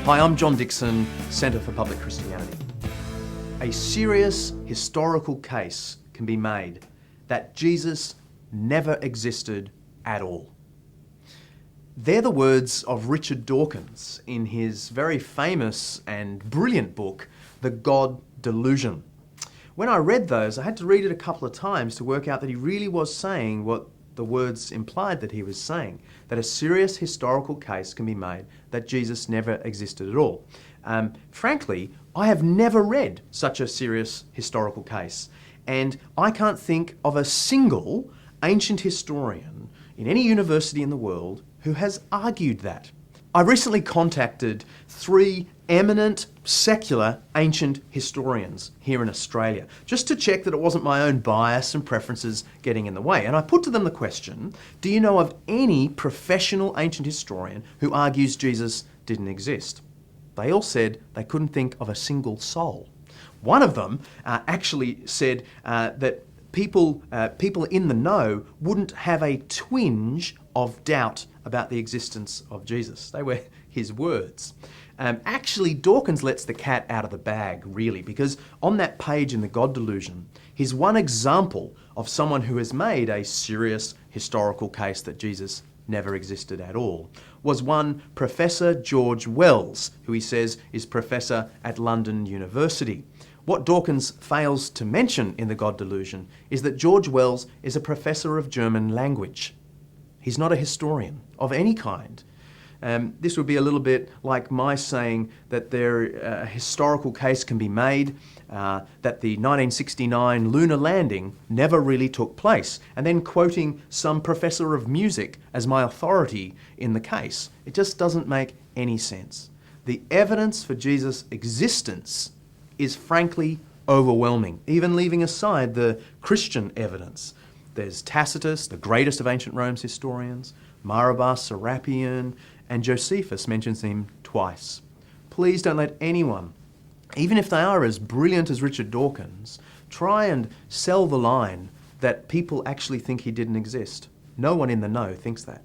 Hi, I'm John Dixon, Centre for Public Christianity. A serious historical case can be made that Jesus never existed at all. They're the words of Richard Dawkins in his very famous and brilliant book, The God Delusion. When I read those, I had to read it a couple of times to work out that he really was saying what the words implied that he was saying, that a serious historical case can be made that Jesus never existed at all. Frankly, I have never read such a serious historical case, and I can't think of a single ancient historian in any university in the world who has argued that. I recently contacted 3 eminent secular ancient historians here in Australia, just to check that it wasn't my own bias and preferences getting in the way. And I put to them the question, do you know of any professional ancient historian who argues Jesus didn't exist? They all said they couldn't think of a single soul. One of them actually said that people in the know wouldn't have a twinge of doubt about the existence of Jesus. They were his words. Actually, Dawkins lets the cat out of the bag, really, because on that page in The God Delusion, he's one example of someone who has made a serious historical case that Jesus never existed at all, was one Professor George Wells, who he says is professor at London University. What Dawkins fails to mention in The God Delusion is that George Wells is a professor of German language. He's not a historian of any kind. This would be a little bit like my saying that a historical case can be made that the 1969 lunar landing never really took place, and then quoting some professor of music as my authority in the case. It just doesn't make any sense. The evidence for Jesus' existence is frankly overwhelming, even leaving aside the Christian evidence. There's Tacitus, the greatest of ancient Rome's historians, Marabas, Serapion, and Josephus mentions him twice. Please don't let anyone, even if they are as brilliant as Richard Dawkins, try and sell the line that people actually think he didn't exist. No one in the know thinks that.